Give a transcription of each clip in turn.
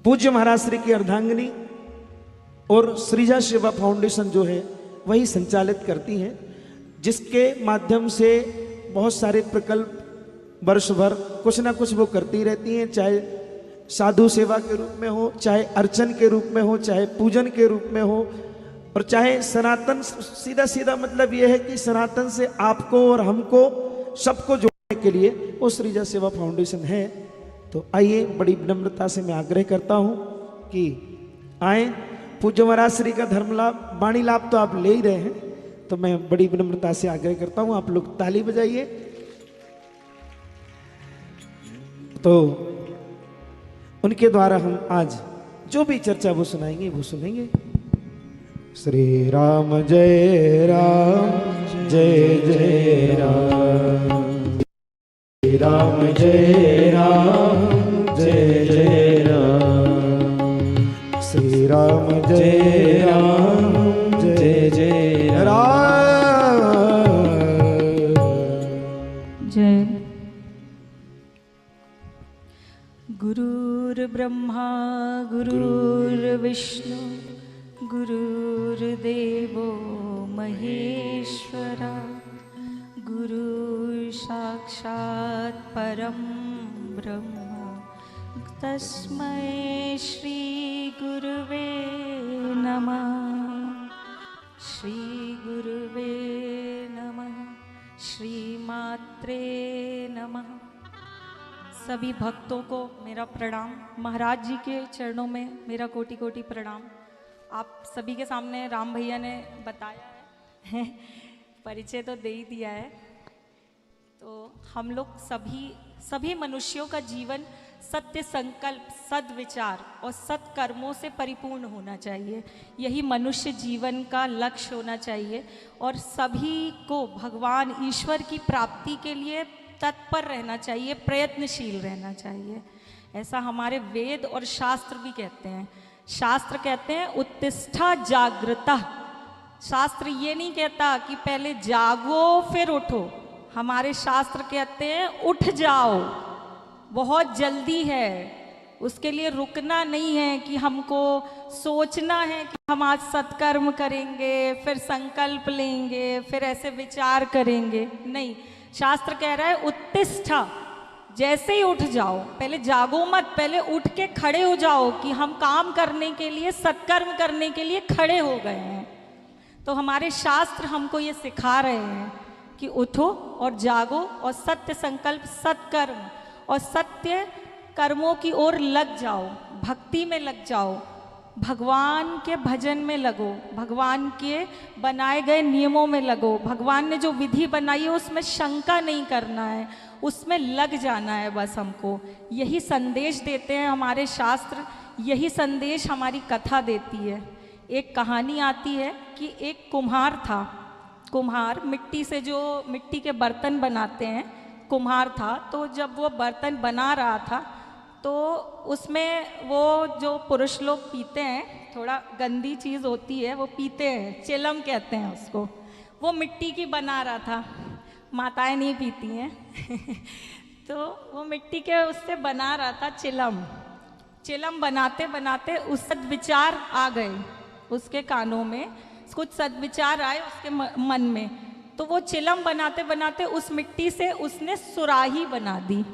पूज्य महाराज श्री की अर्धांगिनी और सृजा सेवा फाउंडेशन जो है वही संचालित करती हैं, जिसके माध्यम से बहुत सारे प्रकल्प वर्ष भर कुछ ना कुछ वो करती रहती हैं, चाहे साधु सेवा के रूप में हो, चाहे अर्चन के रूप में हो, चाहे पूजन के रूप में हो, और चाहे सनातन, सीधा सीधा मतलब ये है कि सनातन से आपको और हमको सबको जोड़ने के लिए वो सृजा सेवा फाउंडेशन है। तो आइए, बड़ी विनम्रता से मैं आग्रह करता हूँ कि आए। पूज्य महाराज श्री का धर्म लाभ, वाणी लाभ तो आप ले ही रहे हैं, तो मैं बड़ी विनम्रता से आग्रह करता हूँ आप लोग ताली बजाइए। तो उनके द्वारा हम आज जो भी चर्चा वो सुनाएंगे वो सुनेंगे। श्री राम जय राम जय जय राम, श्री राम जय राम जय जय राम, श्री राम जय राम जय जय राम जय। गुरुर्ब्रह्मा गुरुर्विष्णु गुरुर्देवो महेश्वरा, गुरु साक्षात् परं ब्रह्म तस्मै श्री गुरुवे नमः, श्री गुरुवे नमः, श्रीमात्रे नमः। सभी भक्तों को मेरा प्रणाम, महाराज जी के चरणों में मेरा कोटि कोटि प्रणाम। आप सभी के सामने राम भैया ने बताया है परिचय तो दे ही दिया है। तो हम लोग सभी मनुष्यों का जीवन सत्य संकल्प, सद्विचार और सत्कर्मों से परिपूर्ण होना चाहिए। यही मनुष्य जीवन का लक्ष्य होना चाहिए और सभी को भगवान ईश्वर की प्राप्ति के लिए तत्पर रहना चाहिए, प्रयत्नशील रहना चाहिए। ऐसा हमारे वेद और शास्त्र भी कहते हैं। शास्त्र कहते हैं उत्तिष्ठा जागृता। शास्त्र ये नहीं कहता कि पहले जागो फिर उठो। हमारे शास्त्र कहते हैं उठ जाओ, बहुत जल्दी है। उसके लिए रुकना नहीं है कि हमको सोचना है कि हम आज सत्कर्म करेंगे, फिर संकल्प लेंगे, फिर ऐसे विचार करेंगे। नहीं, शास्त्र कह रहा है उत्तिष्ठा, जैसे ही उठ जाओ। पहले जागो मत, पहले उठ के खड़े हो जाओ कि हम काम करने के लिए, सत्कर्म करने के लिए खड़े हो गए हैं। तो हमारे शास्त्र हमको ये सिखा रहे हैं कि उठो और जागो और सत्य संकल्प, सत्कर्म और सत्य कर्मों की ओर लग जाओ, भक्ति में लग जाओ, भगवान के भजन में लगो, भगवान के बनाए गए नियमों में लगो। भगवान ने जो विधि बनाई है उसमें शंका नहीं करना है, उसमें लग जाना है बस हमको। यही संदेश देते हैं हमारे शास्त्र, यही संदेश हमारी कथा देती है। एक कहानी आती है कि एक कुम्हार था। कुम्हार मिट्टी से जो मिट्टी के बर्तन बनाते हैं, कुम्हार था। तो जब वो बर्तन बना रहा था तो उसमें वो जो पुरुष लोग पीते हैं, थोड़ा गंदी चीज़ होती है, वो पीते हैं, चिलम कहते हैं उसको। वो मिट्टी की बना रहा था, माताएं नहीं पीती हैं तो वो मिट्टी के उससे बना रहा था चिलम। चिलम बनाते बनाते उस सद्विचार आ गए उसके कानों में, कुछ सद्विचार आए उसके मन में। तो वो चिलम बनाते बनाते उस मिट्टी से उसने सुराही बना दी।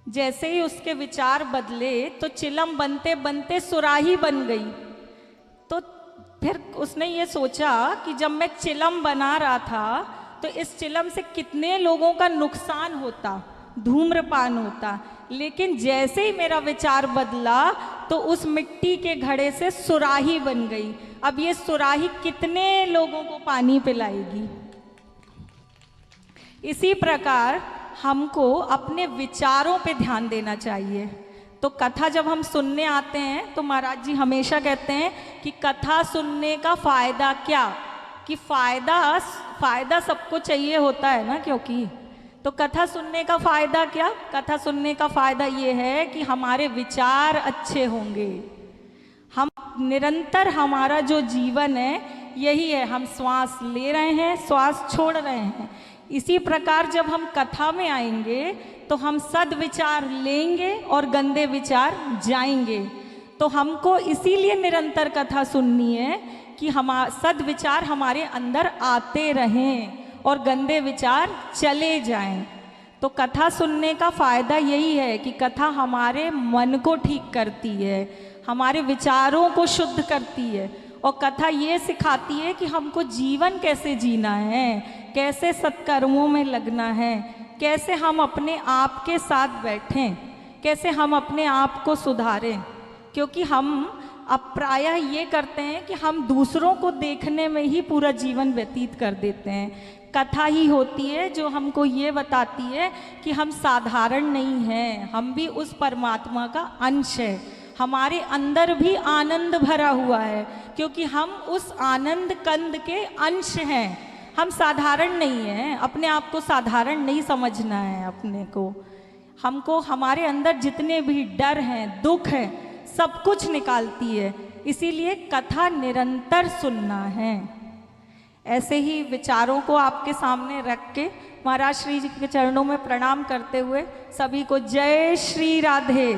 जैसे ही उसके विचार बदले तो चिलम बनते बनते सुराही बन गई। तो फिर उसने ये सोचा कि जब मैं चिलम बना रहा था तो इस चिलम से कितने लोगों का नुकसान होता, धूम्रपान होता। लेकिन जैसे ही मेरा विचार बदला तो उस मिट्टी के घड़े से सुराही बन गई। अब ये सुराही कितने लोगों को पानी पिलाएगी। इसी प्रकार हमको अपने विचारों पे ध्यान देना चाहिए। तो कथा जब हम सुनने आते हैं तो महाराज जी हमेशा कहते हैं कि कथा सुनने का फ़ायदा क्या, कि फ़ायदा सबको चाहिए होता है ना, क्योंकि तो कथा सुनने का फ़ायदा क्या, कथा सुनने का फ़ायदा ये है कि हमारे विचार अच्छे होंगे। हम निरंतर, हमारा जो जीवन है यही है, हम श्वास ले रहे हैं, श्वास छोड़ रहे हैं। इसी प्रकार जब हम कथा में आएंगे तो हम सद्विचार लेंगे और गंदे विचार जाएंगे। तो हमको इसीलिए निरंतर कथा सुननी है कि हम सद्विचार हमारे अंदर आते रहें और गंदे विचार चले जाएं। तो कथा सुनने का फ़ायदा यही है कि कथा हमारे मन को ठीक करती है, हमारे विचारों को शुद्ध करती है, और कथा ये सिखाती है कि हमको जीवन कैसे जीना है, कैसे सत्कर्मों में लगना है, कैसे हम अपने आप के साथ बैठें, कैसे हम अपने आप को सुधारें। क्योंकि हम अब प्रायः ये करते हैं कि हम दूसरों को देखने में ही पूरा जीवन व्यतीत कर देते हैं। कथा ही होती है जो हमको ये बताती है कि हम साधारण नहीं हैं, हम भी उस परमात्मा का अंश है, हमारे अंदर भी आनंद भरा हुआ है, क्योंकि हम उस आनंद कंद के अंश हैं। हम साधारण नहीं हैं, अपने आप को साधारण नहीं समझना है अपने को। हमको हमारे अंदर जितने भी डर हैं, दुख हैं, सब कुछ निकालती है। इसीलिए कथा निरंतर सुनना है। ऐसे ही विचारों को आपके सामने रख के महाराज श्री जी के चरणों में प्रणाम करते हुए सभी को जय श्री राधे।